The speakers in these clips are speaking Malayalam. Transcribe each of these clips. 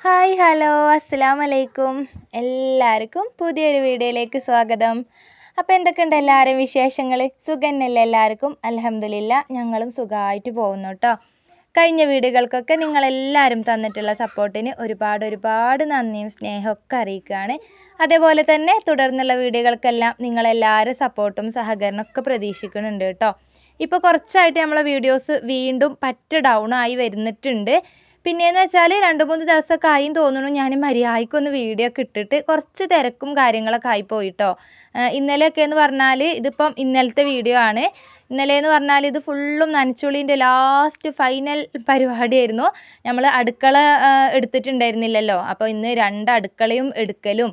ഹായ് ഹലോ അസ്സലാമു അലൈക്കും. എല്ലാവർക്കും പുതിയൊരു വീഡിയോയിലേക്ക് സ്വാഗതം. അപ്പോൾ എന്തൊക്കെയുണ്ട് എല്ലാവരും വിശേഷങ്ങൾ? സുഖന്നല്ലേ എല്ലാവർക്കും? അൽഹംദുലില്ലാ ഞങ്ങളും സുഖമായിട്ട് പോകുന്നു കേട്ടോ. കഴിഞ്ഞ വീഡിയോകൾക്കൊക്കെ നിങ്ങളെല്ലാവരും തന്നിട്ടുള്ള സപ്പോർട്ടിന് ഒരുപാട് നന്ദിയും സ്നേഹമൊക്കെ അറിയിക്കുകയാണ്. അതേപോലെ തന്നെ തുടർന്നുള്ള വീഡിയോകൾക്കെല്ലാം നിങ്ങളെല്ലാവരും സപ്പോർട്ടും സഹകരണമൊക്കെ പ്രതീക്ഷിക്കുന്നുണ്ട് കേട്ടോ. ഇപ്പോൾ കുറച്ചായിട്ട് നമ്മളെ വീഡിയോസ് വീണ്ടും ഡൗൺ ആയി വരുന്നിട്ടുണ്ട്. പിന്നെയെന്ന് വെച്ചാൽ 2-3 ദിവസമൊക്കെ ആയിന്ന് തോന്നുന്നു ഞാൻ മര്യാദയ്ക്കൊന്ന് വീഡിയോ ഒക്കെ ഇട്ടിട്ട് കുറച്ച് തിരക്കും കാര്യങ്ങളൊക്കെ ആയി പോയിട്ടോ. ഇന്നലെയൊക്കെ എന്ന് പറഞ്ഞാൽ ഇതിപ്പം ഇന്നലത്തെ വീഡിയോ ആണ്. ഇന്നലെയെന്ന് പറഞ്ഞാൽ ഇത് ഫുള്ളും നനച്ചുള്ളിൻ്റെ ലാസ്റ്റ് ഫൈനൽ പരിപാടിയായിരുന്നു. നമ്മൾ അടുക്കള എടുത്തിട്ടുണ്ടായിരുന്നില്ലല്ലോ. അപ്പോൾ ഇന്ന് 2 അടുക്കളയും എടുക്കലും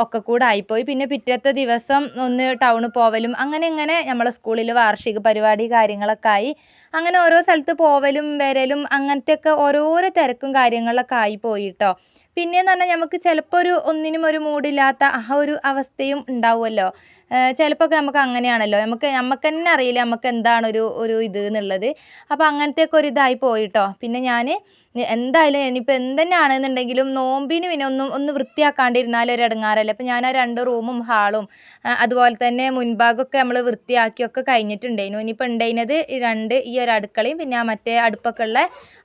ഒക്കെ കൂടെ ആയിപ്പോയി. പിന്നെ പിറ്റത്തെ ദിവസം ഒന്ന് ടൗണിൽ പോവലും അങ്ങനെ നമ്മളെ സ്കൂളിൽ വാർഷിക പരിപാടി കാര്യങ്ങളൊക്കെ ആയി. അങ്ങനെ ഓരോ സ്ഥലത്ത് പോവലും വരലും അങ്ങനത്തെയൊക്കെ ഓരോരോ തിരക്കും കാര്യങ്ങളൊക്കെ ആയിപ്പോയി കേട്ടോ. പിന്നെയെന്ന് പറഞ്ഞാൽ നമുക്ക് ചിലപ്പോൾ ഒന്നിനും ഒരു മൂഡില്ലാത്ത ആ ഒരു അവസ്ഥയും ഉണ്ടാവുമല്ലോ. ചിലപ്പോൾ നമുക്ക് അങ്ങനെയാണല്ലോ, നമുക്ക് തന്നെ അറിയില്ല നമുക്ക് എന്താണ് ഒരു ഇത് എന്നുള്ളത്. അപ്പോൾ അങ്ങനത്തെയൊക്കെ ഒരു ഇതായി പോയിട്ടോ. പിന്നെ ഞാൻ എന്തായാലും ഇനിയിപ്പോൾ എന്തെന്നാണെന്നുണ്ടെങ്കിലും നോമ്പിന് പിന്നെ ഒന്ന് വൃത്തിയാക്കാണ്ടിരുന്നാലും ഒരു ഇടങ്ങാറല്ലേ. അപ്പോൾ ഞാൻ ആ 2 റൂമും ഹാളും അതുപോലെ തന്നെ മുൻഭാഗമൊക്കെ നമ്മൾ വൃത്തിയാക്കിയൊക്കെ കഴിഞ്ഞിട്ടുണ്ടായിരുന്നു. ഇനിയിപ്പോൾ ഉണ്ടായിരുന്നത് ഈ ഒരു അടുക്കളയും പിന്നെ ആ മറ്റേ അടുപ്പൊക്കെ ഉള്ള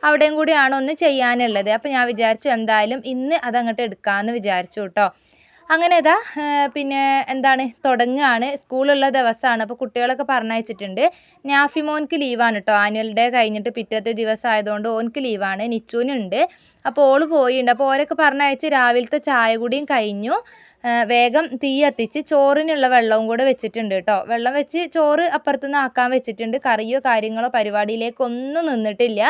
അവിടെയും കൂടിയാണ് ഒന്ന് ചെയ്യാനുള്ളത്. അപ്പോൾ ഞാൻ വിചാരിച്ചു എന്തായാലും ഇന്ന് അതങ്ങോട്ട് എടുക്കാമെന്ന് വിചാരിച്ചു കേട്ടോ. അങ്ങനെ ഇതാ പിന്നെ എന്താണ് തുടങ്ങുകയാണ്. സ്കൂളുള്ള ദിവസമാണ്. അപ്പോൾ കുട്ടികളൊക്കെ പറഞ്ഞയച്ചിട്ടുണ്ട്. നാഫിമോൻക്ക് ലീവാണ് കേട്ടോ. ആനുവൽ ഡേ കഴിഞ്ഞിട്ട് പിറ്റത്തെ ദിവസം ആയതുകൊണ്ട് ഓൻക്ക് ലീവാണ്. നിച്ചുവിനുണ്ട്. അപ്പോൾ ഓള് പോയിട്ടുണ്ട്. അപ്പോൾ ഓരൊക്കെ പറഞ്ഞയച്ച് രാവിലത്തെ ചായ കൂടിയും കഴിഞ്ഞു. വേഗം തീ കത്തിച്ച് ചോറിനുള്ള വെള്ളവും കൂടെ വെച്ചിട്ടുണ്ട് കേട്ടോ. വെള്ളം വെച്ച് ചോറ് അപ്പുറത്തുനിന്ന് ആക്കാൻ വെച്ചിട്ടുണ്ട്. കറിയോ കാര്യങ്ങളോ പരിപാടിയിലേക്കൊന്നും നിന്നിട്ടില്ല.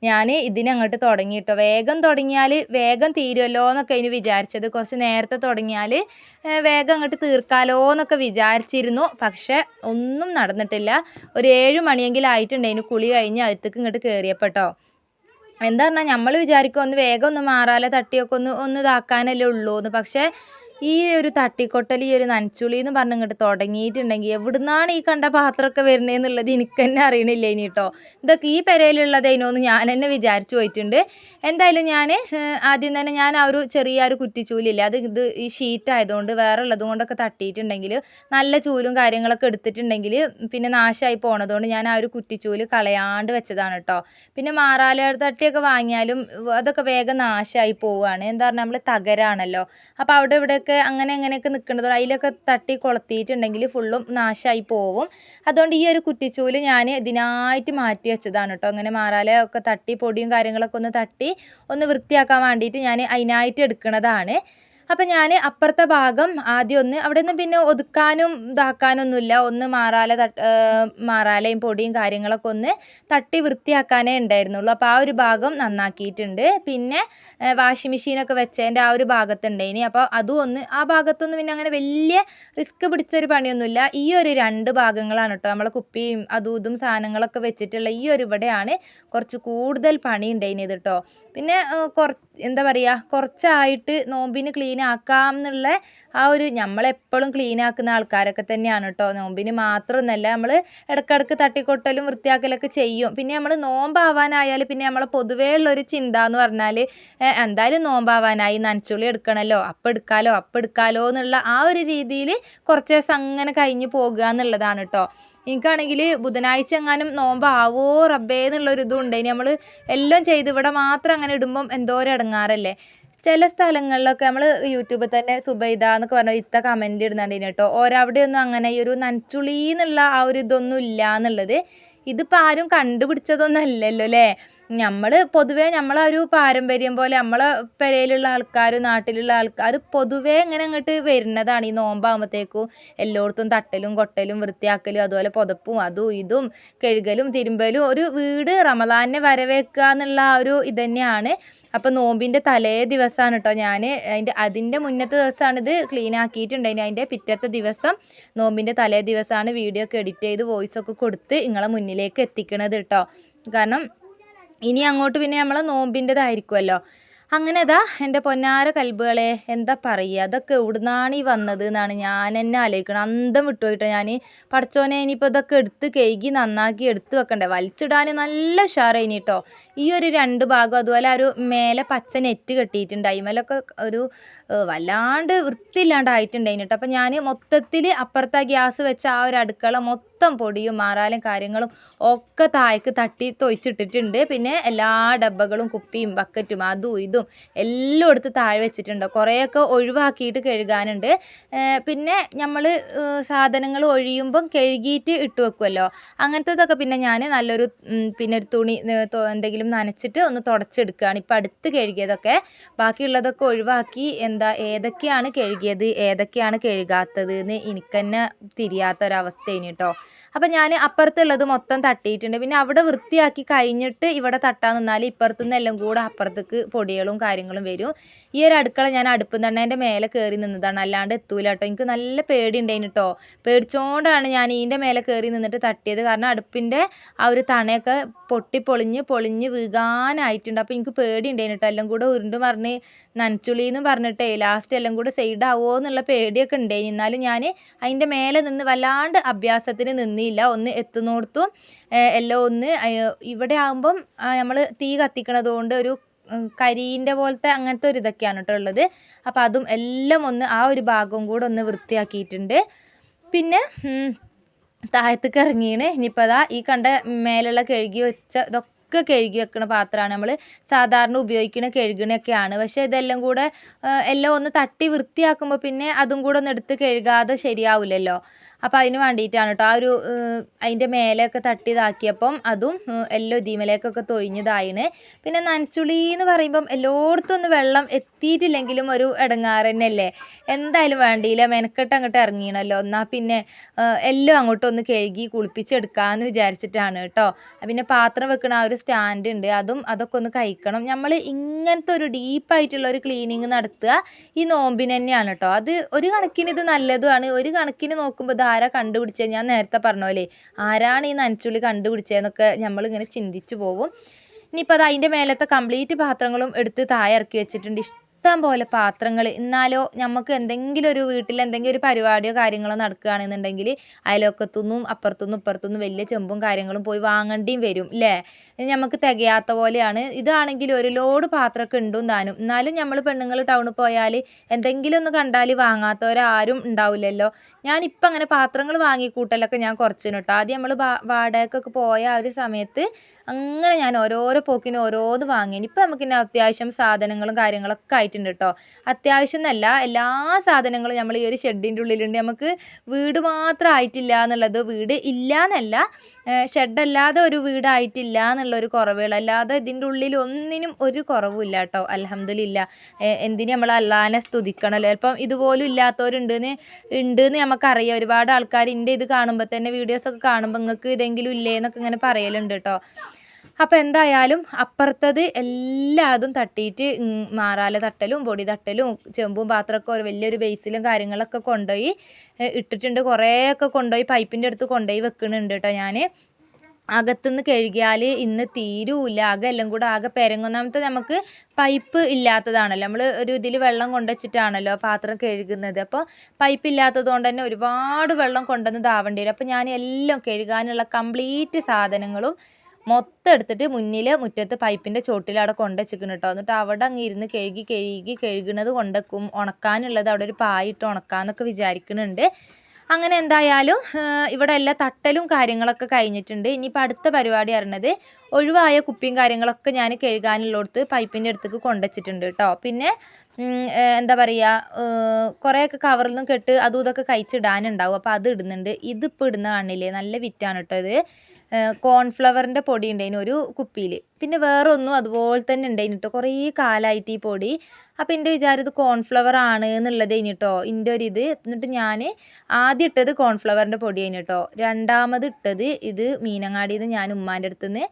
ഞാൻ ഇതിനങ്ങോട്ട് തുടങ്ങി കേട്ടോ. വേഗം തുടങ്ങിയാൽ വേഗം തീരുമല്ലോ എന്നൊക്കെ അതിന് വിചാരിച്ചത്. കുറച്ച് നേരത്തെ തുടങ്ങിയാൽ വേഗം അങ്ങോട്ട് തീർക്കാലോ എന്നൊക്കെ വിചാരിച്ചിരുന്നു. പക്ഷേ ഒന്നും നടന്നിട്ടില്ല. ഒരു 7 മണിയെങ്കിലും ആയിട്ടുണ്ടായിരുന്നു കുളി കഴിഞ്ഞ് അകത്തേക്ക് ഇങ്ങോട്ട് കയറിയപ്പോൾ കേട്ടോ. എന്താ പറഞ്ഞാൽ നമ്മൾ വിചാരിക്കും ഒന്ന് വേഗം ഒന്ന് മാറാലെ തട്ടിയൊക്കെ ഒന്ന് ഇതാക്കാനല്ലേ ഉള്ളൂ എന്ന്. പക്ഷേ ഈ ഒരു തട്ടിക്കൊട്ടൽ ഈ ഒരു നനച്ചുളി എന്ന് പറഞ്ഞ് ഇങ്ങോട്ട് തുടങ്ങിയിട്ടുണ്ടെങ്കിൽ എവിടുന്നാണ് ഈ കണ്ട പാത്രമൊക്കെ വരുന്നതെന്നുള്ളത് എനിക്ക് തന്നെ അറിയണില്ല ഇനി കേട്ടോ. ഇതൊക്കെ ഈ പെരയിലുള്ളതേനോ എന്ന് ഞാൻ തന്നെ വിചാരിച്ചു പോയിട്ടുണ്ട്. എന്തായാലും ഞാൻ ആദ്യം തന്നെ ഞാൻ ആ ഒരു ചെറിയൊരു കുറ്റിച്ചൂലില്ല, ഇത് ഈ ഷീറ്റ് ആയതുകൊണ്ട് വേറെ ഉള്ളതും കൊണ്ടൊക്കെ തട്ടിയിട്ടുണ്ടെങ്കിൽ നല്ല ചൂലും കാര്യങ്ങളൊക്കെ എടുത്തിട്ടുണ്ടെങ്കിൽ പിന്നെ നാശമായി പോണതുകൊണ്ട് ഞാൻ ആ ഒരു കുറ്റിച്ചൂല് കളയാണ്ട് വെച്ചതാണ് കേട്ടോ. പിന്നെ മാറാല തട്ടിയൊക്കെ വാങ്ങിയാലും അതൊക്കെ വേഗം നാശമായി പോവുകയാണ്. എന്താ പറഞ്ഞാൽ നമ്മൾ തകരാണല്ലോ. അപ്പോൾ അവിടെ ഇവിടെയൊക്കെ അങ്ങനെയൊക്കെ നിൽക്കുന്നത് അതിലൊക്കെ തട്ടി കൊളത്തിയിട്ടുണ്ടെങ്കിൽ ഫുള്ളും നാശമായി പോവും. അതുകൊണ്ട് ഈ ഒരു കുറ്റിച്ചൂല് ഞാൻ ഇതിനായിട്ട് മാറ്റി വെച്ചതാണ് കേട്ടോ. അങ്ങനെ മാറാല ഒക്കെ തട്ടി പൊടിയും കാര്യങ്ങളൊക്കെ ഒന്ന് തട്ടി ഒന്ന് വൃത്തിയാക്കാൻ വേണ്ടിയിട്ട് ഞാൻ അതിനായിട്ട് എടുക്കുന്നതാണ്. അപ്പം ഞാൻ അപ്പുറത്തെ ഭാഗം ആദ്യം അവിടെ നിന്ന് പിന്നെ ഒതുക്കാനും ഇതാക്കാനൊന്നുമില്ല. ഒന്ന് മാറാലയും പൊടിയും കാര്യങ്ങളൊക്കെ ഒന്ന് തട്ടി വൃത്തിയാക്കാനേ ഉണ്ടായിരുന്നുള്ളൂ. അപ്പോൾ ആ ഒരു ഭാഗം നന്നാക്കിയിട്ടുണ്ട്. പിന്നെ വാഷിംഗ് മെഷീനൊക്കെ വെച്ചതിൻ്റെ ആ ഒരു ഭാഗത്തുണ്ടായിനി. അപ്പോൾ അതും ആ ഭാഗത്തൊന്നും പിന്നെ അങ്ങനെ വലിയ റിസ്ക് പിടിച്ചൊരു പണിയൊന്നുമില്ല. ഈ ഒരു 2 ഭാഗങ്ങളാണ് കേട്ടോ നമ്മളെ കുപ്പിയും അതും ഇതും സാധനങ്ങളൊക്കെ വെച്ചിട്ടുള്ള ഈ ഒരു ഇവിടെയാണ് കുറച്ച് കൂടുതൽ പണി ഉണ്ടായിരുന്നത് കേട്ടോ. പിന്നെ എന്താ പറയുക, കുറച്ചായിട്ട് നോമ്പിന് ക്ലീൻ ആക്കാം എന്നുള്ള ആ ഒരു നമ്മളെപ്പോഴും ക്ലീൻ ആക്കുന്ന ആൾക്കാരൊക്കെ തന്നെയാണ് കേട്ടോ. നോമ്പിന് മാത്രമൊന്നുമല്ല, നമ്മൾ ഇടയ്ക്കിടയ്ക്ക് തട്ടിക്കൊട്ടലും വൃത്തിയാക്കലൊക്കെ ചെയ്യും. പിന്നെ നമ്മൾ നോമ്പാവാനായാൽ പിന്നെ നമ്മളെ പൊതുവേ ഉള്ളൊരു ചിന്ത എന്ന് പറഞ്ഞാൽ എന്തായാലും നോമ്പാവാനായി നനച്ചുള്ളി എടുക്കണമല്ലോ, അപ്പം എടുക്കാലോ എന്നുള്ള ആ ഒരു രീതിയിൽ കുറച്ച് ദിവസം അങ്ങനെ കഴിഞ്ഞ് പോകുക എന്നുള്ളതാണ് കേട്ടോ. എനിക്കാണെങ്കിൽ ബുധനാഴ്ച എങ്ങാനും നോമ്പാവോ റബ്ബേ എന്നുള്ളൊരിതും ഉണ്ട്. ഇനി നമ്മൾ എല്ലാം ചെയ്ത് ഇവിടെ മാത്രം അങ്ങനെ ഇടുമ്പം എന്തോ ഒരു ഇടങ്ങാറല്ലേ. ചില സ്ഥലങ്ങളിലൊക്കെ നമ്മൾ യൂട്യൂബിൽ തന്നെ സുബൈദ എന്നൊക്കെ പറഞ്ഞാൽ ഇത്ത കമൻറ്റ് ഇടുന്നുണ്ട് കേട്ടോ. അവിടെയൊന്നും അങ്ങനെ ഈ ഒരു നനച്ചുളി എന്നുള്ള ആ ഒരു ഇതൊന്നും ഇല്ല എന്നുള്ളത്. ഇതിപ്പോൾ ആരും കണ്ടുപിടിച്ചതൊന്നും അല്ലല്ലോ അല്ലേ. പൊതുവേ നമ്മളെ ഒരു പാരമ്പര്യം പോലെ നമ്മളെ പെരയിലുള്ള ആൾക്കാർ നാട്ടിലുള്ള ആൾക്കാർ പൊതുവേ ഇങ്ങനെ അങ്ങോട്ട് വരുന്നതാണ്. ഈ നോമ്പാകുമ്പോഴത്തേക്കും എല്ലായിടത്തും തട്ടലും കൊട്ടലും വൃത്തിയാക്കലും അതുപോലെ പുതപ്പും അതും ഇതും കഴുകലും തിരുമ്പലും ഒരു വീട് റമദാനെ വരവേക്കുക എന്നുള്ള ആ ഒരു ഇത് തന്നെയാണ്. അപ്പോൾ നോമ്പിൻ്റെ തലേ ദിവസമാണ് കേട്ടോ ഞാൻ അതിൻ്റെ മുന്നത്തെ ദിവസമാണ് ഇത് ക്ലീൻ ആക്കിയിട്ടുണ്ടായിന്. അതിൻ്റെ പിറ്റത്തെ ദിവസം നോമ്പിൻ്റെ തലേ ദിവസമാണ് വീഡിയോ ഒക്കെ എഡിറ്റ് ചെയ്ത് വോയിസൊക്കെ കൊടുത്ത് നിങ്ങളെ മുന്നിലേക്ക് എത്തിക്കണത് കേട്ടോ. കാരണം ഇനി അങ്ങോട്ട് പിന്നെ നമ്മൾ നോമ്പിൻ്റെതായിരിക്കുമല്ലോ. അങ്ങനെ ഇതാ എൻ്റെ പൊന്നാര കൽബുകളെ എന്താ പറയുക, അതൊക്കെ എവിടുന്നാണ് ഈ വന്നത് എന്നാണ് ഞാൻ എന്നെ ആലോചിക്കണം. അന്തം വിട്ടുപോയിട്ടോ ഞാൻ. പടച്ചോനെ ഇനിയിപ്പോൾ ഇതൊക്കെ എടുത്ത് കഴുകി നന്നാക്കി എടുത്ത് വെക്കണ്ടേ. വലിച്ചിടാൻ നല്ല ഉഷാറായിനി കേട്ടോ. ഈ ഒരു 2 ഭാഗം അതുപോലെ ആ ഒരു മേലെ പച്ച നെറ്റ് കെട്ടിയിട്ടുണ്ട്. അതിമേലൊക്കെ ഒരു വല്ലാണ്ട് വൃത്തിയില്ലാണ്ടായിട്ടുണ്ടായിന് കേട്ടോ. അപ്പം ഞാൻ മൊത്തത്തിൽ അപ്പുറത്തെ ഗ്യാസ് വെച്ച ആ ഒരു അടുക്കള മൊത്തം പൊടിയും മാറാലും കാര്യങ്ങളും ഒക്കെ താഴേക്ക് തട്ടി തൊയിച്ചിട്ടിട്ടുണ്ട്. പിന്നെ എല്ലാ ഡബ്ബകളും കുപ്പിയും ബക്കറ്റും അതും ഇതും എല്ലാം എടുത്ത് താഴെ വെച്ചിട്ടുണ്ട്. കുറേയൊക്കെ ഒഴിവാക്കിയിട്ട് കഴുകാനുണ്ട്. പിന്നെ നമ്മൾ സാധനങ്ങൾ ഒഴിയുമ്പം കഴുകിയിട്ട് ഇട്ട് വെക്കുമല്ലോ, അങ്ങനത്തതൊക്കെ പിന്നെ ഞാൻ നല്ലൊരു പിന്നെ ഒരു തുണി എന്തെങ്കിലും നനച്ചിട്ട് ഒന്ന് തുടച്ചെടുക്കുകയാണ്. ഇപ്പം അടുത്ത് കഴുകിയതൊക്കെ ബാക്കിയുള്ളതൊക്കെ ഒഴിവാക്കി ഏതൊക്കെയാണ് കഴുകിയത് ഏതൊക്കെയാണ് കഴുകാത്തത് എന്ന് എനിക്ക് തന്നെ തിരിയാത്തൊരവസ്ഥയാണ് കേട്ടോ. അപ്പം ഞാൻ അപ്പുറത്തുള്ളത് മൊത്തം തട്ടിയിട്ടുണ്ട്. പിന്നെ അവിടെ വൃത്തിയാക്കി കഴിഞ്ഞിട്ട് ഇവിടെ തട്ടാൻ നിന്നാൽ ഇപ്പുറത്തുനിന്ന് എല്ലാം കൂടെ അപ്പുറത്തേക്ക് പൊടികളും കാര്യങ്ങളും വരും. ഈ ഒരു അടുക്കള ഞാൻ അടുപ്പ് തണ്ണേൻ്റെ മേലെ കയറി നിന്നതാണ്, അല്ലാണ്ട് എത്തൂല കേട്ടോ. എനിക്ക് നല്ല പേടിയുണ്ടായിന് കേട്ടോ. പേടിച്ചോണ്ടാണ് ഞാൻ ഇതിൻ്റെ മേലെ കയറി നിന്നിട്ട് തട്ടിയത്. കാരണം അടുപ്പിൻ്റെ ആ ഒരു തണയൊക്കെ പൊളിഞ്ഞ് വീകാനായിട്ടുണ്ട്. അപ്പോൾ എനിക്ക് പേടിയുണ്ടായിന് കേട്ടോ. എല്ലാം കൂടെ ഉരുണ്ട് മറിഞ്ഞ് നനച്ചുള്ളിന്ന് പറഞ്ഞിട്ടേ ലാസ്റ്റ് എല്ലാം കൂടെ സൈഡാവോ എന്നുള്ള പേടിയൊക്കെ ഉണ്ടായിന്. എന്നാലും ഞാൻ അതിൻ്റെ മേലെ നിന്ന് വല്ലാണ്ട് അഭ്യാസത്തിന് നിന്നില്ല. ഒന്ന് എത്തുന്നിടത്തും എല്ലാം ഒന്ന് ഇവിടെ ആകുമ്പം നമ്മൾ തീ കത്തിക്കണത് കൊണ്ട് ഒരു കരിയിൻ്റെ പോലത്തെ അങ്ങനത്തെ ഒരു ഇതൊക്കെയാണ് കേട്ടോ ഉള്ളത്. അപ്പോൾ അതും എല്ലാം ഒന്ന് ആ ഒരു ഭാഗവും കൂടെ ഒന്ന് വൃത്തിയാക്കിയിട്ടുണ്ട്. പിന്നെ താഴത്തേക്ക് ഇറങ്ങിയാണ്. ഇനിയിപ്പോൾ അതാ ഈ കണ്ട മേലുള്ള കഴുകി വെച്ച ഇതൊക്കെ കഴുകി വെക്കുന്ന പാത്രമാണ്. നമ്മൾ സാധാരണ ഉപയോഗിക്കുന്ന കഴുകണയൊക്കെയാണ്. പക്ഷേ ഇതെല്ലാം കൂടെ എല്ലാം ഒന്ന് തട്ടി വൃത്തിയാക്കുമ്പോൾ പിന്നെ അതും കൂടെ ഒന്ന് എടുത്ത് കഴുകാതെ ശരിയാവില്ലല്ലോ. അപ്പോൾ അതിന് വേണ്ടിയിട്ടാണ് കേട്ടോ. ആ ഒരു അതിൻ്റെ മേലെയൊക്കെ തട്ടി ഇതാക്കിയപ്പം അതും എല്ലാം ഇതിമേലേക്കൊക്കെ തൊഴിഞ്ഞതായിന്. പിന്നെ നനച്ചുളി എന്ന് പറയുമ്പം എല്ലായിടത്തും ഒന്ന് വെള്ളം എത്തിയിട്ടില്ലെങ്കിലും ഒരു ഇടങ്ങാറ് തന്നെയല്ലേ. എന്തായാലും വേണ്ടിയില്ല, മെനക്കെട്ട് അങ്ങോട്ട് ഇറങ്ങിയണല്ലോ. എന്നാൽ പിന്നെ എല്ലാം അങ്ങോട്ട് ഒന്ന് കഴുകി കുളിപ്പിച്ചെടുക്കാമെന്ന് വിചാരിച്ചിട്ടാണ് കേട്ടോ. പിന്നെ പാത്രം വെക്കണ ആ ഒരു സ്റ്റാൻഡ് ഉണ്ട്, അതൊക്കെ ഒന്ന് കഴിക്കണം. നമ്മൾ ഇങ്ങനത്തെ ഒരു ഡീപ്പായിട്ടുള്ള ഒരു ക്ലീനിങ് നടത്തുക ഈ നോമ്പിന് തന്നെയാണ് കേട്ടോ. അത് ഒരു കണക്കിന് ഇത് നല്ലതുമാണ്. ഒരു കണക്കിന് നോക്കുമ്പോൾ ഇത് ആരാ കണ്ടുപിടിച്ചത്, ഞാൻ നേരത്തെ പറഞ്ഞ പോലെ ആരാണ് ഈ നനച്ചുള്ളി കണ്ടുപിടിച്ചതെന്നൊക്കെ നമ്മളിങ്ങനെ ചിന്തിച്ചു പോകും. ഇനിയിപ്പോൾ അത് അതിൻ്റെ മേലത്തെ കംപ്ലീറ്റ് പാത്രങ്ങളും എടുത്ത് താഴെ ഇറക്കി വെച്ചിട്ടുണ്ട്. ഇഷ്ടം പോലെ പാത്രങ്ങൾ. എന്നാലോ നമുക്ക് എന്തെങ്കിലും ഒരു വീട്ടിൽ എന്തെങ്കിലും ഒരു പരിപാടിയോ കാര്യങ്ങളോ നടക്കുകയാണെന്നുണ്ടെങ്കിൽ അയൽവക്കത്തുനിന്നും അപ്പുറത്തുനിന്നും ഇപ്പുറത്തുനിന്നും വലിയ ചെമ്പും കാര്യങ്ങളും പോയി വാങ്ങേണ്ടിയും വരും അല്ലേ. നമുക്ക് തികയാത്ത പോലെയാണ്. ഇതാണെങ്കിൽ ഒരു ലോഡ് പാത്രമൊക്കെ ഉണ്ടും താനും. എന്നാലും നമ്മൾ പെണ്ണുങ്ങൾ ടൗണിൽ പോയാൽ എന്തെങ്കിലും ഒന്ന് കണ്ടാൽ വാങ്ങാത്തവരാരും ഉണ്ടാവില്ലല്ലോ. ഞാനിപ്പോൾ അങ്ങനെ പാത്രങ്ങൾ വാങ്ങിക്കൂട്ടലൊക്കെ ഞാൻ കുറച്ചിന് കേട്ടോ. ആദ്യം നമ്മൾ വാടകയ്ക്കൊക്കെ പോയ ആ ഒരു സമയത്ത് അങ്ങനെ ഞാൻ ഓരോരോ പോക്കിന് ഓരോന്ന് വാങ്ങിന്. ഇപ്പം നമുക്കിന്നെ അത്യാവശ്യം സാധനങ്ങളും കാര്യങ്ങളൊക്കെ ആയിട്ടുണ്ട് കേട്ടോ. അത്യാവശ്യം എന്നല്ല, എല്ലാ സാധനങ്ങളും നമ്മൾ ഈ ഒരു ഷെഡിൻ്റെ ഉള്ളിലുണ്ട്. നമുക്ക് വീട് മാത്രം ആയിട്ടില്ല എന്നുള്ളത്, വീട് ഇല്ല എന്നല്ല, ഷെഡല്ലാതെ ഒരു വീടായിട്ടില്ല എന്നുള്ളൊരു കുറവുകൾ, അല്ലാതെ ഇതിൻ്റെ ഉള്ളിൽ ഒന്നിനും ഒരു കുറവുമില്ല കേട്ടോ. അൽഹംദുലില്ലാ. എന്തിന് നമ്മൾ അല്ലാഹനെ സ്തുതിക്കണമല്ലോ. ചിലപ്പം ഇതുപോലും ഇല്ലാത്തവരുണ്ടെന്ന് നമുക്കറിയാം. ഒരുപാട് ആൾക്കാർ എൻ്റെ ഇത് കാണുമ്പോൾ തന്നെ വീഡിയോസൊക്കെ കാണുമ്പോൾ നിങ്ങൾക്ക് ഇതെങ്കിലും ഇല്ലേ എന്നൊക്കെ ഇങ്ങനെ പറയലുണ്ട് കേട്ടോ. അപ്പോൾ എന്തായാലും അപ്പുറത്തത് എല്ലാതും തട്ടിയിട്ട് മാറാല തട്ടലും പൊടി തട്ടലും ചെമ്പും പാത്രമൊക്കെ ഒരു വലിയൊരു ബേസിലും കാര്യങ്ങളൊക്കെ കൊണ്ടുപോയി ഇട്ടിട്ടുണ്ട്. കുറേയൊക്കെ കൊണ്ടുപോയി പൈപ്പിൻ്റെ അടുത്ത് കൊണ്ടുപോയി വെക്കുന്നുണ്ട് കേട്ടോ. ഞാൻ അകത്തുനിന്ന് കഴുകിയാൽ ഇന്ന് തീരൂല്ല. ആകെ എല്ലാം കൂടെ ആകെ പെരങ്ങൊന്നാമത്തെ നമുക്ക് പൈപ്പ് ഇല്ലാത്തതാണല്ലോ. നമ്മൾ ഒരു ഇതിൽ വെള്ളം കൊണ്ടുവച്ചിട്ടാണല്ലോ പാത്രം കഴുകുന്നത്. അപ്പോൾ പൈപ്പ് ഇല്ലാത്തത് കൊണ്ട് തന്നെ ഒരുപാട് വെള്ളം കൊണ്ടുവന്ന് ഇതാവേണ്ടി വരും. അപ്പോൾ ഞാൻ എല്ലാം കഴുകാനുള്ള കംപ്ലീറ്റ് സാധനങ്ങളും മൊത്തം എടുത്തിട്ട് മുറ്റത്ത് പൈപ്പിൻ്റെ ചോട്ടിൽ അവിടെ കൊണ്ടുവച്ചിരിക്കണം കേട്ടോ. എന്നിട്ട് അവിടെ അങ്ങ് ഇരുന്ന് കഴുകുന്നത് കൊണ്ടുവെക്കും. ഉണക്കാനുള്ളത് അവിടെ ഒരു പായിട്ട് ഉണക്കാമെന്നൊക്കെ വിചാരിക്കുന്നുണ്ട്. അങ്ങനെ എന്തായാലും ഇവിടെ എല്ലാ തട്ടലും കാര്യങ്ങളൊക്കെ കഴിഞ്ഞിട്ടുണ്ട്. ഇനിയിപ്പോൾ അടുത്ത പരിപാടി അറിഞ്ഞത് ഒഴിവായ കുപ്പിയും കാര്യങ്ങളൊക്കെ ഞാൻ കഴുകാനുള്ളടത്ത് പൈപ്പിൻ്റെ അടുത്തേക്ക് കൊണ്ടുവച്ചിട്ടുണ്ട് കേട്ടോ. പിന്നെ എന്താ പറയുക, കുറേയൊക്കെ കവറിൽ നിന്നും കെട്ട് അതും ഇതൊക്കെ കഴിച്ചിടാനുണ്ടാവും. അപ്പോൾ അത് ഇടുന്നുണ്ട്. ഇതിപ്പോൾ ഇടുന്ന കാണില്ലേ, നല്ല വിറ്റാണ് കേട്ടോ ഇത്. കോൺഫ്ലവറിൻ്റെ പൊടി ഉണ്ടായിന് ഒരു കുപ്പിയിൽ. പിന്നെ വേറെ ഒന്നും അതുപോലെ തന്നെ ഉണ്ടായിന് കേട്ടോ. കുറേ കാലമായിട്ട് ഈ പൊടി. അപ്പോൾ എൻ്റെ വിചാരം ഇത് കോൺഫ്ലവർ ആണ് എന്നുള്ളത് കഴിഞ്ഞിട്ടോ എൻ്റെ ഒരു ഇത്. എന്നിട്ട് ഞാൻ ആദ്യം ഇട്ടത് കോൺഫ്ലവറിൻ്റെ പൊടി കഴിഞ്ഞിട്ടോ. രണ്ടാമത് ഇട്ടത് ഇത് മീനങ്ങാടിയിൽ നിന്ന് ഞാൻ ഉമ്മാൻ്റെ അടുത്ത് നിന്ന്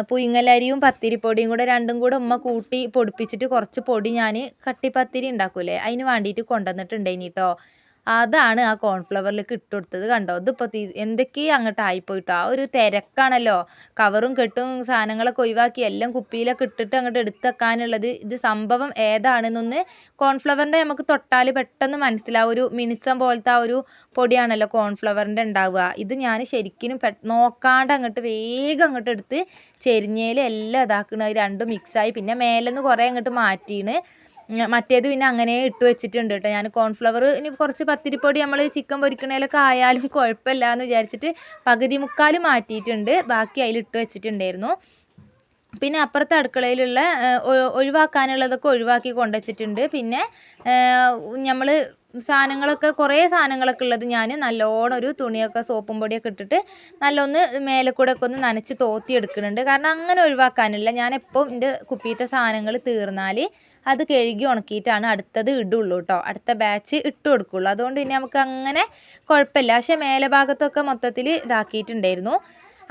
പുയിങ്ങലരിയും പത്തിരിപ്പൊടിയും കൂടെ രണ്ടും കൂടെ ഉമ്മ കൂട്ടി പൊടിപ്പിച്ചിട്ട് കുറച്ച് പൊടി ഞാൻ കട്ടിപ്പത്തിരി ഉണ്ടാക്കൂലേ അതിന് വേണ്ടിയിട്ട് കൊണ്ടുവന്നിട്ടുണ്ടായിന് കേട്ടോ. അതാണ് ആ കോൺഫ്ലവറിലേക്ക് ഇട്ട് കൊടുത്തത്. കണ്ടോ? ഇതിപ്പോൾ എന്തൊക്കെയോ അങ്ങോട്ട് ആയിപ്പോയിട്ടോ. ആ ഒരു തിരക്കാണല്ലോ. കവറും കെട്ടും സാധനങ്ങളൊക്കെ ഒഴിവാക്കി എല്ലാം കുപ്പിയിലൊക്കെ ഇട്ടിട്ട് അങ്ങോട്ട് എടുത്ത് ഇത് സംഭവം ഏതാണെന്നൊന്ന് കോൺഫ്ലവറിൻ്റെ നമുക്ക് തൊട്ടാൽ പെട്ടെന്ന് മനസ്സിലാവും. ഒരു മിനുസം പോലത്തെ ആ ഒരു പൊടിയാണല്ലോ കോൺഫ്ലവറിൻ്റെ ഉണ്ടാവുക. ഇത് ഞാൻ ശരിക്കും നോക്കാണ്ട് അങ്ങോട്ട് വേഗം അങ്ങോട്ട് എടുത്ത് ചെരിഞ്ഞേൽ എല്ലാം ഇതാക്കുന്നത് രണ്ടും മിക്സായി. പിന്നെ മേലെന്ന് കുറേ അങ്ങോട്ട് മാറ്റീണ്. മറ്റേത് പിന്നെ അങ്ങനെ ഇട്ട് വെച്ചിട്ടുണ്ട് കേട്ടോ. ഞാൻ കോൺഫ്ലവർ ഇനി കുറച്ച് പത്തിരിപ്പൊടി നമ്മൾ ചിക്കൻ പൊരിക്കണേലൊക്കെ ആയാലും കുഴപ്പമില്ല എന്ന് വിചാരിച്ചിട്ട് പകുതി മുക്കാൽ മാറ്റിയിട്ടുണ്ട്. ബാക്കി അതിൽ ഇട്ട് വെച്ചിട്ടുണ്ടായിരുന്നു. പിന്നെ അപ്പുറത്തെ അടുക്കളയിലുള്ള ഒഴിവാക്കാനുള്ളതൊക്കെ ഒഴിവാക്കി കൊണ്ടുവച്ചിട്ടുണ്ട്. പിന്നെ നമ്മൾ സാധനങ്ങളൊക്കെ കുറേ സാധനങ്ങളൊക്കെ ഉള്ളത് ഞാൻ നല്ലോണം ഒരു തുണിയൊക്കെ സോപ്പും പൊടിയൊക്കെ ഇട്ടിട്ട് നല്ലൊന്ന് മേലെ കൂടെ ഒക്കെ ഒന്ന് നനച്ച് തോത്തി എടുക്കുന്നുണ്ട്. കാരണം അങ്ങനെ ഒഴിവാക്കാനില്ല. ഞാനെപ്പോൾ എൻ്റെ കുപ്പിയിലത്തെ സാധനങ്ങൾ തീർന്നാൽ അത് കഴുകി ഉണക്കിയിട്ടാണ് അടുത്തത് ഇടുള്ളൂ കേട്ടോ. അടുത്ത ബാച്ച് ഇട്ട് കൊടുക്കുള്ളൂ. അതുകൊണ്ട് പിന്നെ നമുക്ക് അങ്ങനെ കുഴപ്പമില്ല. പക്ഷേ മേലെ ഭാഗത്തൊക്കെ മൊത്തത്തിൽ ഇതാക്കിയിട്ടുണ്ടായിരുന്നു.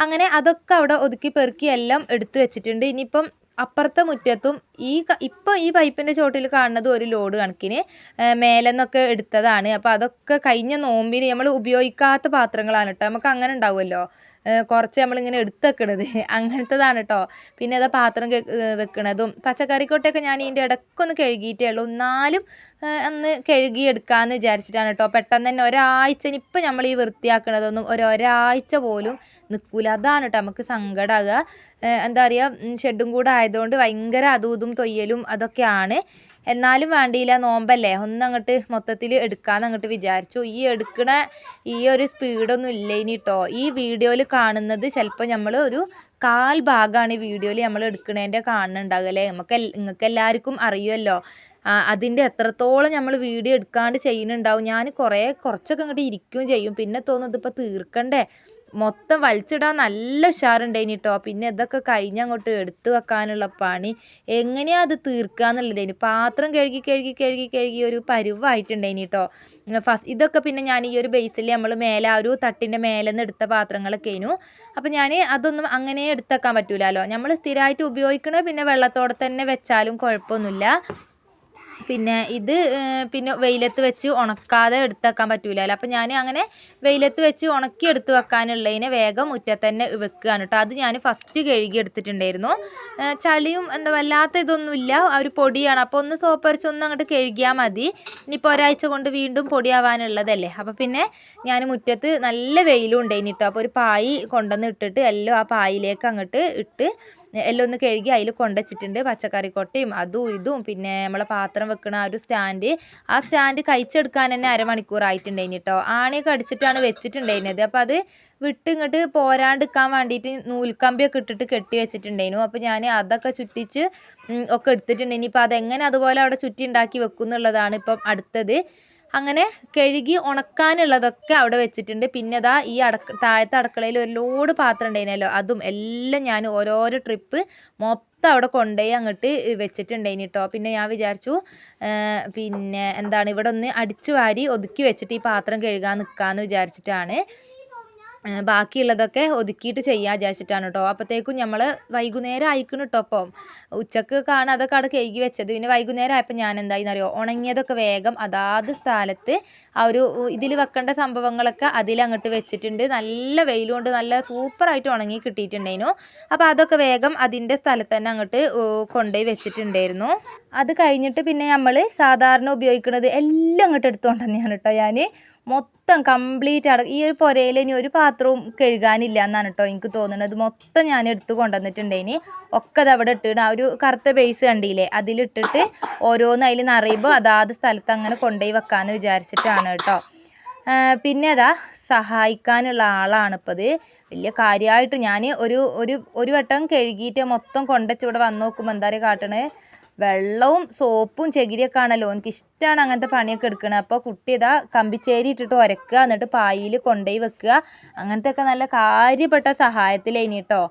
അങ്ങനെ അതൊക്കെ അവിടെ ഒതുക്കി പെറുക്കി എല്ലാം എടുത്തു വെച്ചിട്ടുണ്ട്. ഇനിയിപ്പം അപ്പുറത്തെ മുറ്റത്തും ഇപ്പോൾ ഈ പൈപ്പിൻ്റെ ചോട്ടിൽ കാണുന്നത് ഒരു ലോഡ് കണക്കിന് മേലെന്നൊക്കെ എടുത്തതാണ്. അപ്പോൾ അതൊക്കെ കഴിഞ്ഞ നോമ്പിന് നമ്മൾ ഉപയോഗിക്കാത്ത പാത്രങ്ങളാണ് കേട്ടോ. നമുക്ക് അങ്ങനെ ഉണ്ടാവുമല്ലോ, കുറച്ച് നമ്മളിങ്ങനെ എടുത്ത് വെക്കണത് അങ്ങനത്തതാണ് കേട്ടോ. പിന്നെ അതാ പാത്രം വെക്കണതും പച്ചക്കറിക്കൊട്ടൊക്കെ ഞാൻ ഇതിൻ്റെ ഇടയ്ക്കൊന്ന് കഴുകിയിട്ടേ ഉള്ളൂ. എന്നാലും ഒന്ന് കഴുകി എടുക്കാമെന്ന് വിചാരിച്ചിട്ടാണ് കേട്ടോ. പെട്ടെന്ന് തന്നെ ഒരാഴ്ച ഇപ്പം നമ്മൾ ഈ വൃത്തിയാക്കണതൊന്നും ഒരാഴ്ച പോലും നിൽക്കില്ല. അതാണ് കേട്ടോ നമുക്ക് സങ്കടമാകുക. എന്താ പറയുക, ഷെഡും കൂടെ ആയതുകൊണ്ട് ഭയങ്കര അതും ഇതും തൊയ്യലും അതൊക്കെയാണ്. എന്നാലും വേണ്ടിയില്ല, നോമ്പല്ലേ, ഒന്നങ്ങോട്ട് മൊത്തത്തിൽ എടുക്കാമെന്ന് അങ്ങോട്ട് വിചാരിച്ചു. ഈ എടുക്കണ ഈ ഒരു സ്പീഡൊന്നും ഇല്ല ഇനി കേട്ടോ. ഈ വീഡിയോയിൽ കാണുന്നത് ചിലപ്പോൾ നമ്മൾ ഒരു കാൽ ഭാഗമാണ് ഈ വീഡിയോയിൽ നമ്മൾ എടുക്കണേൻ്റെ കാണുന്നുണ്ടാകുക അല്ലേ. നിങ്ങൾക്ക് എല്ലാവർക്കും അറിയുമല്ലോ അതിൻ്റെ എത്രത്തോളം നമ്മൾ വീഡിയോ എടുക്കാണ്ട് ചെയ്യുന്നുണ്ടാവും. ഞാൻ കുറച്ചൊക്കെ അങ്ങോട്ട് ഇരിക്കുകയും ചെയ്യും. പിന്നെ തോന്നും ഇതിപ്പോൾ തീർക്കണ്ടേ, മൊത്തം വലിച്ചിടാൻ നല്ല ഉഷാറുണ്ടായിനി കേട്ടോ. പിന്നെ ഇതൊക്കെ കഴിഞ്ഞ് അങ്ങോട്ട് എടുത്തു വെക്കാനുള്ള പണി എങ്ങനെയാണ് അത് തീർക്കുക എന്നുള്ളതേനി. പാത്രം കഴുകി ഒരു പരുവായിട്ടുണ്ടായിനി കേട്ടോ. ഇതൊക്കെ പിന്നെ ഞാൻ ഈ ഒരു ബേസിൽ നമ്മൾ മേലെ ആ ഒരു തട്ടിൻ്റെ മേലെ നിന്ന് എടുത്ത പാത്രങ്ങളൊക്കെ ആയിരുന്നു. അപ്പോൾ ഞാൻ അതൊന്നും അങ്ങനെ എടുത്തേക്കാൻ പറ്റൂലല്ലോ. നമ്മൾ സ്ഥിരമായിട്ട് ഉപയോഗിക്കണത് പിന്നെ വെള്ളത്തോടെ തന്നെ വെച്ചാലും കുഴപ്പമൊന്നുമില്ല. പിന്നെ ഇത് പിന്നെ വെയിലത്ത് വെച്ച് ഉണക്കാതെ എടുത്ത് വെക്കാൻ പറ്റൂലല്ലോ. അപ്പോൾ ഞാൻ അങ്ങനെ വെയിലത്ത് വെച്ച് ഉണക്കി എടുത്ത് വെക്കാനുള്ളതിനെ വേഗം മുറ്റത്ത് തന്നെ വെക്കുകയാണ് കേട്ടോ. അത് ഞാൻ ഫസ്റ്റ് കഴുകി എടുത്തിട്ടുണ്ടായിരുന്നു. ചളിയും എന്താ വല്ലാത്ത ഇതൊന്നുമില്ല, ആ ഒരു പൊടിയാണ്. അപ്പോൾ ഒന്ന് സോപ്പരിച്ച് ഒന്ന് അങ്ങോട്ട് കഴുകിയാൽ മതി. ഇനിയിപ്പോൾ ഒരാഴ്ച കൊണ്ട് വീണ്ടും പൊടിയാവാനുള്ളതല്ലേ. അപ്പോൾ പിന്നെ ഞാൻ മുറ്റത്ത് നല്ല വെയിലും ഉണ്ടായിന് കേട്ടോ. അപ്പോൾ ഒരു പായ് കൊണ്ടുവന്ന് ഇട്ടിട്ട് എല്ലാം ആ പായിലേക്ക് അങ്ങോട്ട് ഇട്ട് എല്ലാം ഒന്ന് കഴുകി അതിൽ കൊണ്ടുവച്ചിട്ടുണ്ട്. പച്ചക്കറി കൊട്ടയും അതും ഇതും പിന്നെ നമ്മളെ പാത്രം വെക്കണ ആ ഒരു ആ സ്റ്റാൻഡ് കഴിച്ചെടുക്കാൻ തന്നെ അരമണിക്കൂറായിട്ടുണ്ടായിന് കേട്ടോ. ആണിയൊക്കെ അടിച്ചിട്ടാണ് വെച്ചിട്ടുണ്ടായിരുന്നത്. അപ്പോൾ അത് ഇങ്ങോട്ട് പോരാണ്ടിരിക്കാൻ വേണ്ടിയിട്ട് നൂൽക്കമ്പിയൊക്കെ ഇട്ടിട്ട് കെട്ടി വെച്ചിട്ടുണ്ടായിരുന്നു. അപ്പോൾ ഞാൻ അതൊക്കെ ചുറ്റിച്ച് ഒക്കെ എടുത്തിട്ടുണ്ട്. ഇനിയിപ്പോൾ അതെങ്ങനെ അതുപോലെ അവിടെ ചുറ്റി ഉണ്ടാക്കി വെക്കും എന്നുള്ളതാണ് ഇപ്പം അടുത്തത്. അങ്ങനെ കഴുകി ഉണക്കാനുള്ളതൊക്കെ അവിടെ വെച്ചിട്ടുണ്ട്. പിന്നെ ഇതാ ഈ താഴത്തെ അടുക്കളയിൽ ഒരു ലോഡ് പാത്രം ഉണ്ടായിരുന്നല്ലോ, അതും എല്ലാം ഞാൻ ഓരോരോ ട്രിപ്പ് മൊത്തം അവിടെ കൊണ്ടുപോയി അങ്ങോട്ട് വെച്ചിട്ടുണ്ടായിന് കേട്ടോ. പിന്നെ ഞാൻ വിചാരിച്ചു പിന്നെ എന്താണ് ഇവിടെ ഒന്ന് അടിച്ചു വാരി ഒതുക്കി വെച്ചിട്ട് ഈ പാത്രം കഴുകാൻ നിൽക്കാമെന്ന് വിചാരിച്ചിട്ടാണ്. ബാക്കിയുള്ളതൊക്കെ ഒതുക്കിയിട്ട് ചെയ്യാൻ വിചാരിച്ചിട്ടാണ് കേട്ടോ. അപ്പോഴത്തേക്കും നമ്മൾ വൈകുന്നേരം ആയിക്കണം കേട്ടോ. അപ്പം ഉച്ചക്ക് കാണാൻ അതൊക്കെ അവിടെ കഴുകി വെച്ചത്. പിന്നെ വൈകുന്നേരം ആയപ്പോൾ ഞാൻ എന്തായെന്നറിയോ, ഉണങ്ങിയതൊക്കെ വേഗം അതാത് സ്ഥലത്ത് ആ ഒരു ഇതിൽ വെക്കേണ്ട സംഭവങ്ങളൊക്കെ അതിലങ്ങോട്ട് വെച്ചിട്ടുണ്ട്. നല്ല വെയിലുകൊണ്ട് നല്ല സൂപ്പറായിട്ട് ഉണങ്ങി കിട്ടിയിട്ടുണ്ടായിരുന്നു. അപ്പോൾ അതൊക്കെ വേഗം അതിൻ്റെ സ്ഥലത്ത് തന്നെ അങ്ങോട്ട് കൊണ്ടുപോയി വെച്ചിട്ടുണ്ടായിരുന്നു. അത് കഴിഞ്ഞിട്ട് പിന്നെ നമ്മൾ സാധാരണ ഉപയോഗിക്കുന്നത് എല്ലാം അങ്ങോട്ട് എടുത്തുകൊണ്ട് തന്നെയാണ് കേട്ടോ. ഞാൻ മൊത്തം കംപ്ലീറ്റ് ഈ ഒരു പുരയിൽ ഇനി ഒരു പാത്രവും കഴുകാനില്ല എന്നാണ് കേട്ടോ എനിക്ക് തോന്നുന്നത്. മൊത്തം ഞാൻ എടുത്ത് കൊണ്ടുവന്നിട്ടുണ്ടേനി. ഒക്കെ അത് അവിടെ ഇട്ടിട്ട് ആ ഒരു കറുത്ത ബേസ് കണ്ടില്ലേ, അതിലിട്ടിട്ട് ഓരോന്ന് അതിൽ നിറയുമ്പോൾ അതാത് സ്ഥലത്ത് അങ്ങനെ കൊണ്ടുപോയി വെക്കാമെന്ന് വിചാരിച്ചിട്ടാണ് കേട്ടോ. പിന്നെ അതാ സഹായിക്കാനുള്ള ആളാണിപ്പോൾ അത്. വലിയ കാര്യമായിട്ട് ഞാൻ ഒരു വട്ടം കഴുകിയിട്ട് മൊത്തം കൊണ്ടുവച്ച് ഇവിടെ വന്ന് നോക്കുമ്പോൾ എന്താ പറയുക കാട്ടണേ, വെള്ളവും സോപ്പും ചകിരിയൊക്കെ ആണല്ലോ. എനിക്ക് ഇഷ്ടമാണ് അങ്ങനത്തെ പണിയൊക്കെ എടുക്കണത്. അപ്പോൾ കുട്ടി ഇതാ കമ്പിച്ചേരി ഇട്ടിട്ട് ഉരക്കുക, എന്നിട്ട് പായിൽ കൊണ്ടുപോയി വെക്കുക. അങ്ങനത്തെയൊക്കെ നല്ല കാര്യപ്പെട്ട സഹായത്തിലേനി കേട്ടോ.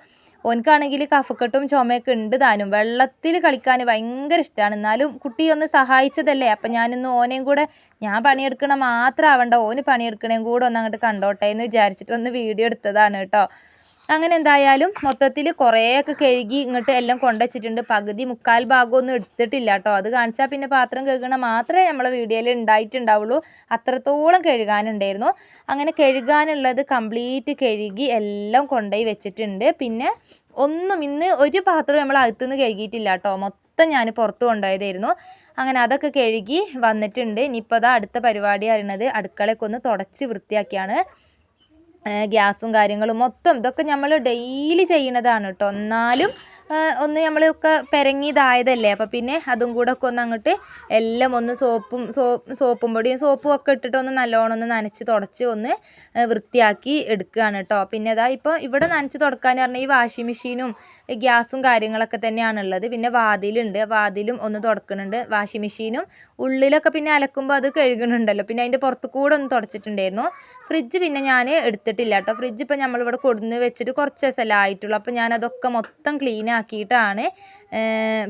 ഓനക്കാണെങ്കിൽ കഫക്കെട്ടും ചുമയൊക്കെ ഉണ്ട് താനും. വെള്ളത്തിൽ കളിക്കാൻ ഭയങ്കര ഇഷ്ടമാണ്. എന്നാലും കുട്ടി ഒന്ന് സഹായിച്ചതല്ലേ, അപ്പം ഞാനിന്ന് ഓനെയും കൂടെ ഞാൻ പണിയെടുക്കണ മാത്രം ആവണ്ട, ഓന് പണിയെടുക്കണേയും കൂടെ ഒന്ന് അങ്ങോട്ട് കണ്ടോട്ടെ എന്ന് വിചാരിച്ചിട്ട് ഒന്ന് വീഡിയോ എടുത്തതാണ് കേട്ടോ. അങ്ങനെ എന്തായാലും മൊത്തത്തിൽ കുറേയൊക്കെ കഴുകി ഇങ്ങോട്ട് എല്ലാം കൊണ്ടുവച്ചിട്ടുണ്ട്. പകുതി മുക്കാൽ ഭാഗമൊന്നും എടുത്തിട്ടില്ല കേട്ടോ. അത് കാണിച്ചാൽ പിന്നെ പാത്രം കഴുകണ മാത്രമേ നമ്മളെ വീഡിയോയിൽ ഉണ്ടായിട്ടുണ്ടാവുള്ളൂ. അത്രത്തോളം കഴുകാനുണ്ടായിരുന്നു. അങ്ങനെ കഴുകാനുള്ളത് കംപ്ലീറ്റ് കഴുകി എല്ലാം കൊണ്ടുപോയി വെച്ചിട്ടുണ്ട്. പിന്നെ ഇന്ന് ഒരു പാത്രം നമ്മൾ അകത്തുനിന്ന് കഴുകിയിട്ടില്ല കേട്ടോ. മൊത്തം ഞാൻ പുറത്ത് കൊണ്ടുപോയതായിരുന്നു. അങ്ങനെ അതൊക്കെ കഴുകി വന്നിട്ടുണ്ട്. ഇനിയിപ്പോൾ അതാ അടുത്ത പരിപാടി അറിയണത് അടുക്കളയൊക്കെ ഒന്ന് തുടച്ച് വൃത്തിയാക്കിയാണ്. ഗ്യാസും കാര്യങ്ങളും മൊത്തം ഇതൊക്കെ നമ്മൾ ഡെയിലി ചെയ്യണതാണ് കേട്ടോ. എന്നാലും ഒന്ന് നമ്മളൊക്കെ പെരങ്ങിയതായതല്ലേ. അപ്പോൾ പിന്നെ അതും കൂടെ ഒക്കെ ഒന്ന് അങ്ങോട്ട് എല്ലാം ഒന്ന് സോപ്പും പൊടിയും സോപ്പും ഒക്കെ ഇട്ടിട്ട് ഒന്ന് നല്ലോണം ഒന്ന് നനച്ച് തുടച്ച് ഒന്ന് വൃത്തിയാക്കി എടുക്കുകയാണ് കേട്ടോ. പിന്നെ അതാ ഇപ്പോൾ ഇവിടെ നനച്ച് തുടക്കാൻ പറഞ്ഞാൽ ഈ വാഷിംഗ് മെഷീനും ഗ്യാസും കാര്യങ്ങളൊക്കെ തന്നെയാണുള്ളത്. പിന്നെ വാതിലുണ്ട്, വാതിലും ഒന്ന് തുടക്കുന്നുണ്ട്. വാഷിംഗ് മെഷീനും ഉള്ളിലൊക്കെ പിന്നെ അലക്കുമ്പോൾ അത് കഴുകണുണ്ടല്ലോ. പിന്നെ അതിൻ്റെ പുറത്ത് കൂടെ ഒന്ന് തുടച്ചിട്ടുണ്ടായിരുന്നു. ഫ്രിഡ്ജ് പിന്നെ ഞാൻ എടുത്തിട്ടില്ല കേട്ടോ. ഫ്രിഡ്ജ് ഇപ്പോൾ നമ്മളിവിടെ കൊടുന്ന് വെച്ചിട്ട് കുറച്ച് ദിവസമല്ലേ ആയിട്ടുള്ളൂ. അപ്പോൾ ഞാനതൊക്കെ മൊത്തം ക്ലീൻ ആക്കിയിട്ടാണ്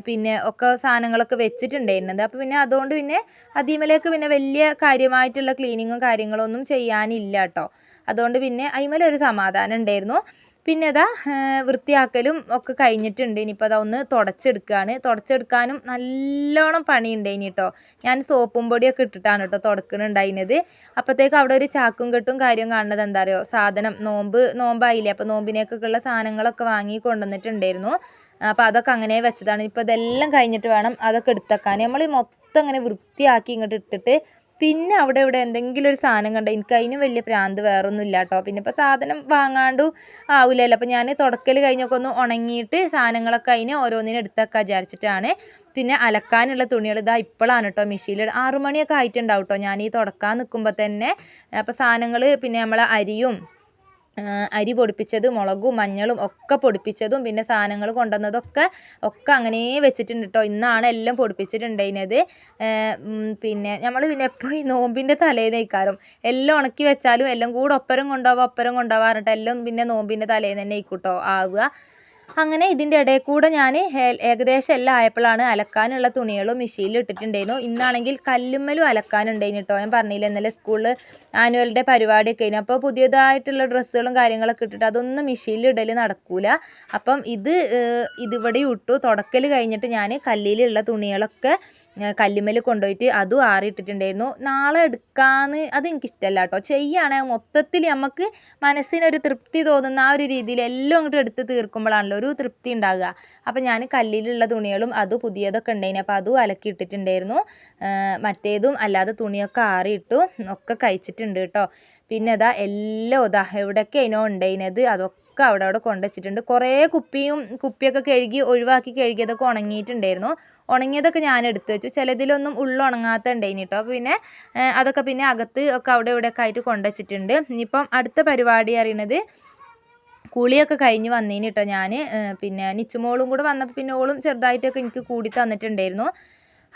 പിന്നെ ഒക്കെ സാധനങ്ങളൊക്കെ വെച്ചിട്ടുണ്ടായിരുന്നത്. അപ്പോൾ പിന്നെ അതുകൊണ്ട് പിന്നെ അതിമേലേക്ക് പിന്നെ വലിയ കാര്യമായിട്ടുള്ള ക്ലീനിങ്ങും കാര്യങ്ങളൊന്നും ചെയ്യാനില്ല കേട്ടോ. അതുകൊണ്ട് പിന്നെ അതിമേലൊരു സമാധാനം ഉണ്ടായിരുന്നു. പിന്നെ അതാ വൃത്തിയാക്കലും ഒക്കെ കഴിഞ്ഞിട്ടുണ്ട്. ഇനിയിപ്പോൾ അതാ ഒന്ന് തുടച്ചെടുക്കുകയാണ്. തുടച്ചെടുക്കാനും നല്ലോണം പണിയുണ്ടായിന് കേട്ടോ. ഞാൻ സോപ്പും പൊടിയൊക്കെ ഇട്ടിട്ടാണ് കേട്ടോ തുടക്കുന്നുണ്ടായിരുന്നത്. അപ്പോഴത്തേക്ക് അവിടെ ഒരു ചാക്കും കെട്ടും കാര്യം കാണുന്നത് എന്താ അറിയോ, സാധനം നോമ്പായില്ലേ. അപ്പോൾ നോമ്പിനേക്കൊക്കെയുള്ള സാധനങ്ങളൊക്കെ വാങ്ങി കൊണ്ടുവന്നിട്ടുണ്ടായിരുന്നു. അപ്പോൾ അതൊക്കെ അങ്ങനെ വെച്ചതാണ്. ഇപ്പോൾ ഇതെല്ലാം കഴിഞ്ഞിട്ട് വേണം അതൊക്കെ എടുത്തേക്കാൻ. നമ്മൾ മൊത്തം അങ്ങനെ വൃത്തിയാക്കി ഇങ്ങോട്ട് ഇട്ടിട്ട് പിന്നെ അവിടെ ഇവിടെ എന്തെങ്കിലും ഒരു സാധനം കണ്ട എനിക്ക് അതിനും വലിയ പ്രാന്ത് വേറൊന്നും ഇല്ല കേട്ടോ. പിന്നെ ഇപ്പോൾ സാധനം വാങ്ങാണ്ട് ആവില്ലല്ലോ. അപ്പോൾ ഞാൻ തുടക്കൽ കഴിഞ്ഞൊക്കെ ഒന്ന് ഉണങ്ങിയിട്ട് സാധനങ്ങളൊക്കെ അതിന് ഓരോന്നിനും എടുത്തൊക്കെ വിചാരിച്ചിട്ടാണ്. പിന്നെ അലക്കാനുള്ള തുണികൾ ഇതാ ഇപ്പോഴാണ് കേട്ടോ മെഷീനിൽ 6 മണിയൊക്കെ ആയിട്ടുണ്ടാവും കേട്ടോ ഞാൻ ഈ തുടക്കാൻ നിൽക്കുമ്പോൾ തന്നെ. അപ്പോൾ സാധനങ്ങൾ പിന്നെ നമ്മളെ അരി പൊടിപ്പിച്ചത്, മുളകും മഞ്ഞളും ഒക്കെ പൊടിപ്പിച്ചതും പിന്നെ സാധനങ്ങൾ കൊണ്ടുവന്നതൊക്കെ അങ്ങനെ വെച്ചിട്ടുണ്ട് കേട്ടോ. ഇന്നാണ് എല്ലാം പൊടിപ്പിച്ചിട്ടുണ്ടായിരുന്നത്. പിന്നെ നമ്മൾ പിന്നെ എപ്പോൾ ഈ നോമ്പിൻ്റെ തലേന്നേക്കാരം എല്ലാം ഉണക്കി വെച്ചാലും എല്ലാം കൂടെ ഒപ്പരം കൊണ്ടുപോകാറുണ്ട്. എല്ലാം പിന്നെ നോമ്പിൻ്റെ തലേന്ന് തന്നെ ആയിക്കോട്ടോ ആവുക. അങ്ങനെ ഇതിൻ്റെ ഇടയിൽ കൂടെ ഞാൻ ഏകദേശം എല്ലാം ആയപ്പോഴാണ് അലക്കാനുള്ള തുണികളും മെഷീനിൽ ഇട്ടിട്ടുണ്ടായിരുന്നു. ഇന്നാണെങ്കിൽ കല്ലുമ്മലും അലക്കാനുണ്ടായിരുന്നു കേട്ടോ. ഞാൻ പറഞ്ഞില്ല ഇന്നലെ സ്കൂളിൽ ആനുവൽ ഡേ പരിപാടിയൊക്കെ ആയിരുന്നു. അപ്പോൾ പുതിയതായിട്ടുള്ള ഡ്രസ്സുകളും കാര്യങ്ങളൊക്കെ ഇട്ടിട്ട് അതൊന്നും മെഷീനിൽ ഇടൽ നടക്കൂല. അപ്പം ഇതിവിടെ ഇട്ടു. തുടക്കൽ കഴിഞ്ഞിട്ട് ഞാൻ കല്ലിലുള്ള തുണികളൊക്കെ കല്ലുമ്മൽ കൊണ്ടുപോയിട്ട് അതും ആറിയിട്ടിട്ടുണ്ടായിരുന്നു. നാളെ എടുക്കാമെന്ന് അതെനിക്കിഷ്ടമല്ല കേട്ടോ. ചെയ്യുകയാണെങ്കിൽ മൊത്തത്തിൽ നമുക്ക് മനസ്സിനൊരു തൃപ്തി തോന്നുന്ന ആ ഒരു രീതിയിൽ എല്ലാം അങ്ങോട്ട് എടുത്ത് തീർക്കുമ്പോഴാണല്ലോ ഒരു തൃപ്തി ഉണ്ടാകുക. അപ്പോൾ ഞാൻ കല്ലിലുള്ള തുണികളും അത് പുതിയതൊക്കെ ഉണ്ടായിരുന്നു. അപ്പോൾ അതും അലക്കി ഇട്ടിട്ടുണ്ടായിരുന്നു. മറ്റേതും അല്ലാതെ തുണിയൊക്കെ ആറിയിട്ടു ഒക്കെ കഴിച്ചിട്ടുണ്ട് കേട്ടോ. പിന്നെ എല്ലാം എവിടെയൊക്കെ അതിനോ ഉണ്ടായിരുന്നത് അതൊക്കെ അവിടെ കൊണ്ടുവച്ചിട്ടുണ്ട്. കുറേ കുപ്പിയൊക്കെ ഒഴിവാക്കി കഴുകിയതൊക്കെ ഉണങ്ങിയിട്ടുണ്ടായിരുന്നു. ഉണങ്ങിയതൊക്കെ ഞാൻ എടുത്തു വെച്ചു. ചിലതിലൊന്നും ഉണങ്ങാത്ത ഉണ്ടായിന് കേട്ടോ. അപ്പോൾ പിന്നെ അതൊക്കെ പിന്നെ അകത്ത് ഒക്കെ അവിടെ ഇവിടെയൊക്കെ ആയിട്ട് കൊണ്ടുവച്ചിട്ടുണ്ട്. ഇനിയിപ്പം അടുത്ത പരിപാടി അറിയണത് കുളിയൊക്കെ കഴിഞ്ഞ് വന്നതിന് കേട്ടോ. ഞാൻ പിന്നെ നിച്ചുമോളും കൂടെ വന്നപ്പോൾ പിന്നെ ഓളും ചെറുതായിട്ടൊക്കെ എനിക്ക് കൂടി തന്നിട്ടുണ്ടായിരുന്നു.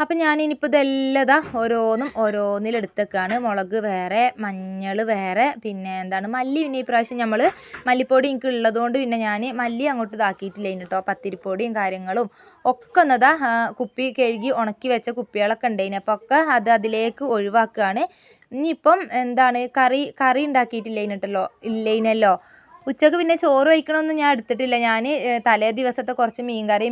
അപ്പം ഞാനിനിപ്പോൾ ഇതെല്ലാം ഓരോന്നിലെടുത്തേക്കാണ്. മുളക് വേറെ, മഞ്ഞൾ വേറെ, പിന്നെ മല്ലി. പിന്നെ ഈ പ്രാവശ്യം നമ്മൾ മല്ലിപ്പൊടി എനിക്ക് ഉള്ളതുകൊണ്ട് പിന്നെ ഞാൻ മല്ലി അങ്ങോട്ട് ഇതാക്കിയിട്ടില്ല കേട്ടോ. പത്തിരിപ്പൊടിയും കാര്യങ്ങളും ഒക്കെ കുപ്പി കഴുകി ഉണക്കി വെച്ച കുപ്പികളൊക്കെ ഉണ്ടായിന്. അപ്പോൾ ഒക്കെ അതിലേക്ക് ഒഴിവാക്കുകയാണ്. ഇനിയിപ്പം കറി ഇല്ലേനല്ലോ. ഉച്ചക്ക് പിന്നെ ചോറ് വയ്ക്കണമെന്ന് ഞാൻ എടുത്തിട്ടില്ല. ഞാൻ തലേ ദിവസത്തെ കുറച്ച് മീൻകറി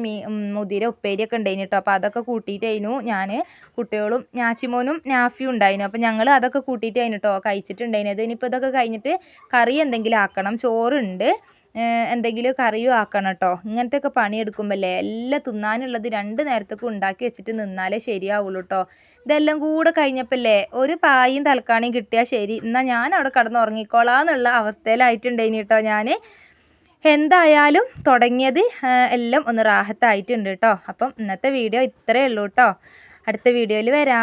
മുതിര ഉപ്പേരിയൊക്കെ ഉണ്ടായിന് കേട്ടോ. അപ്പോൾ അതൊക്കെ കൂട്ടിയിട്ടായിരുന്നു ഞാൻ കുട്ടികളും ഞാച്ചിമോനും നാഫിയും ഉണ്ടായിരുന്നു. അപ്പോൾ ഞങ്ങൾ അതൊക്കെ കൂട്ടിയിട്ടായിരുന്നു കേട്ടോ കഴിച്ചിട്ടുണ്ടായിരുന്നത്. ഇനിയിപ്പോൾ ഇതൊക്കെ കഴിഞ്ഞിട്ട് കറി എന്തെങ്കിലും ആക്കണം. ചോറുണ്ട്, എന്തെങ്കിലും കറിയും ആക്കണം കേട്ടോ. ഇങ്ങനത്തെയൊക്കെ പണിയെടുക്കുമ്പോഴല്ലേ എല്ലാം തിന്നാനുള്ളത് 2 നേരത്തേക്കും ഉണ്ടാക്കി വെച്ചിട്ട് നിന്നാലേ ശരിയാവുള്ളൂ കേട്ടോ. ഇതെല്ലാം കൂടെ കഴിഞ്ഞപ്പോഴല്ലേ ഒരു പായും തലക്കാണിയും കിട്ടിയാൽ ശരി, എന്നാൽ ഞാൻ അവിടെ കിടന്നുറങ്ങിക്കോളാന്നുള്ള അവസ്ഥയിലായിട്ടുണ്ടായിന് കേട്ടോ. ഞാൻ എന്തായാലും തുടങ്ങിയത് എല്ലാം ഒന്ന് റാഹത്തായിട്ടുണ്ട് കേട്ടോ. അപ്പം ഇന്നത്തെ വീഡിയോ ഇത്രയേ ഉള്ളൂ കേട്ടോ. അടുത്ത വീഡിയോയിൽ വരാം.